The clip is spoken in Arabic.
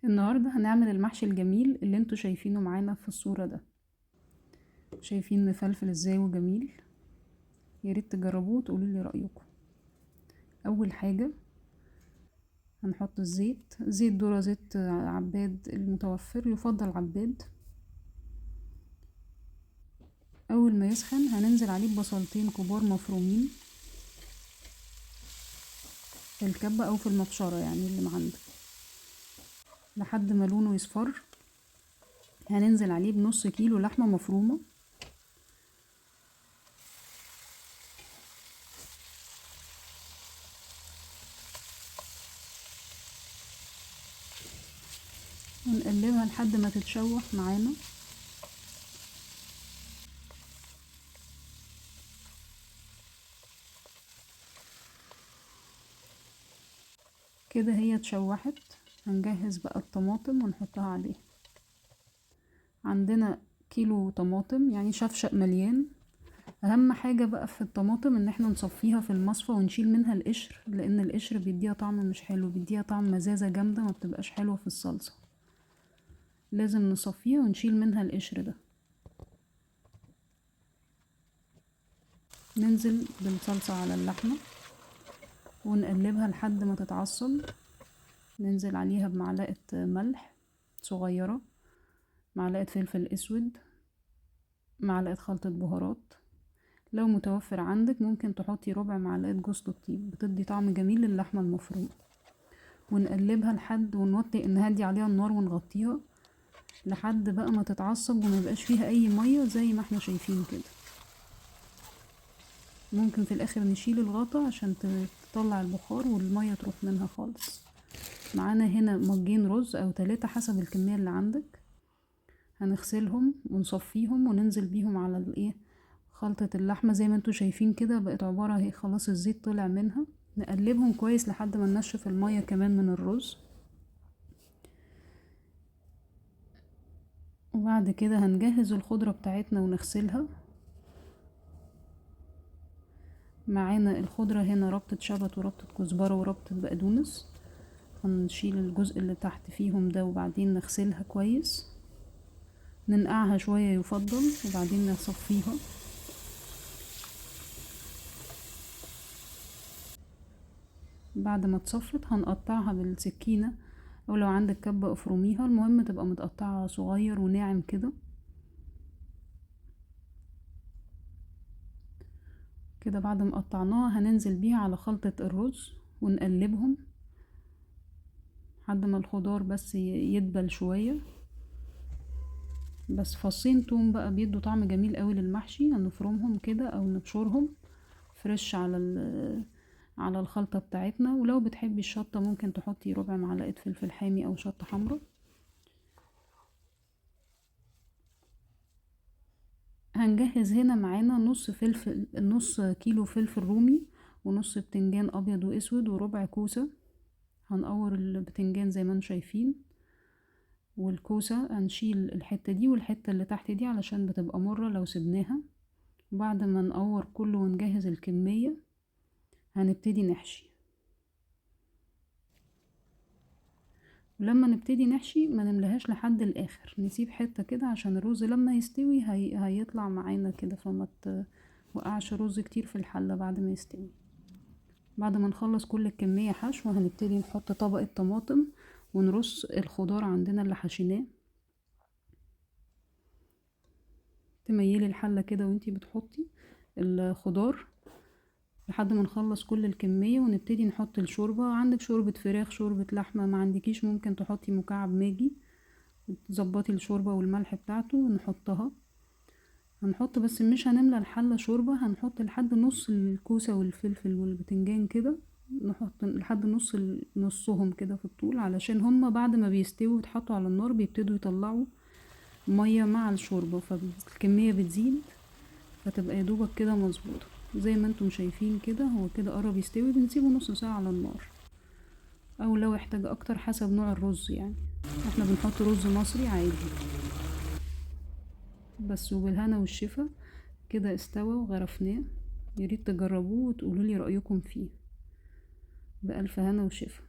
النهاردة هنعمل المحشي الجميل اللي انتوا شايفينه معانا في الصورة ده. شايفين مفلفل ازاي وجميل؟ ياريت تجربوه وتقولولي رأيكم. اول حاجة هنحط الزيت، زيت ذرة، زيت عباد المتوفر، يفضل عباد. اول ما يسخن هننزل عليه ببصلتين كبار مفرومين في الكبة او في المبشرة، يعني اللي عندك، لحد ما لونه يصفر. هننزل عليه بنص كيلو لحمة مفرومة، ونقلبها لحد ما تتشوح معانا. كده هي اتشوحت. هنجهز بقى الطماطم ونحطها عليها. عندنا كيلو طماطم، يعني شفشق مليان. اهم حاجة بقى في الطماطم ان احنا نصفيها في المصفى ونشيل منها القشر، لان القشر بيديها طعم مش حلو، بيديها طعم مزازة جامدة، ما بتبقاش حلوة في الصلصة. لازم نصفيها ونشيل منها القشر ده. ننزل بالصلصة على اللحمة ونقلبها لحد ما تتعصب. ننزل عليها بمعلقة ملح صغيرة، معلقة فلفل اسود، معلقة خلطة بهارات. لو متوفر عندك ممكن تحطي ربع معلقة جوز الطيب، بتدي طعم جميل للحمة المفرومة. ونقلبها لحد ونوطي نهدي عليها النار ونغطيها لحد بقى ما تتعصب وما يبقاش فيها اي مية زي ما احنا شايفين كده. ممكن في الاخر نشيل الغطا عشان تطلع البخار والمية تروح منها خالص. معانا هنا مجين رز او 3 حسب الكمية اللي عندك. هنغسلهم ونصفيهم وننزل بيهم على الايه، خلطة اللحمة. زي ما انتوا شايفين كده بقت عبارة اهي، خلاص الزيت طلع منها. نقلبهم كويس لحد ما ننشف المية كمان من الرز. وبعد كده هنجهز الخضرة بتاعتنا ونغسلها. معانا الخضرة هنا ربطة شبت وربطة كزبرة وربطة بقدونس. هنشيل الجزء اللي تحت فيهم ده وبعدين نغسلها كويس، ننقعها شوية يفضل، وبعدين نصفيها. بعد ما اتصفت هنقطعها بالسكينة، او لو عندك كبة افرميها، المهم تبقى متقطعة صغير وناعم كده. كده بعد ما قطعناها هننزل بيها على خلطة الرز ونقلبهم لحد ما الخضار بس يدبل شوية. بس فصين توم بقى بيدوا طعم جميل قوي للمحشي. هنفرمهم كده او نبشرهم فريش على الخلطة بتاعتنا. ولو بتحبي الشطة ممكن تحطي ربع معلقة فلفل حامي او شطة حمراء. هنجهز هنا معانا نص كيلو فلفل رومي، ونص بتنجان ابيض واسود، وربع كوسة. هنقور البتنجان زي ما انتم شايفين، والكوسة هنشيل الحتة دي والحتة اللي تحت دي علشان بتبقى مرة لو سبناها. بعد ما نقور كله ونجهز الكمية هنبتدي نحشي. ولما نبتدي نحشي ما نملهاش لحد الاخر، نسيب حتة كده عشان الرز لما يستوي هيطلع معانا كده، فما توقعش رز كتير في الحلة بعد ما يستوي. بعد ما نخلص كل الكمية حشو هنبتدي نحط طبقة طماطم ونرص الخضار عندنا اللي حشيناه. تميلي الحلة كده وانتي بتحطي الخضار لحد ما نخلص كل الكمية، ونبتدي نحط الشوربة. عندك شوربة فراخ، شوربة لحمة، ما عندكيش ممكن تحطي مكعب ماجي. تظبطي الشوربة والملح بتاعته ونحطها. هنحط بس مش هنملى الحلة شوربة، هنحط لحد نص الكوسة والفلفل والبتنجان كده، نحط لحد نصهم كده في الطول، علشان هما بعد ما بيستووا ويتحطوا على النار بيبتدوا يطلعوا مية مع الشوربة، فالكمية بتزيد، فتبقى يدوبك كده مظبوطة. زي ما انتم شايفين كده هو كده قرب يستوي. بنسيبه نص ساعة على النار، او لو احتاج اكتر حسب نوع الرز. يعني احنا بنحط رز مصري عادي بس. وبالهنا والشفا. كده استوى وغرفناه. ياريت تجربوه وتقولولي رأيكم فيه. بألف هنا وشفا.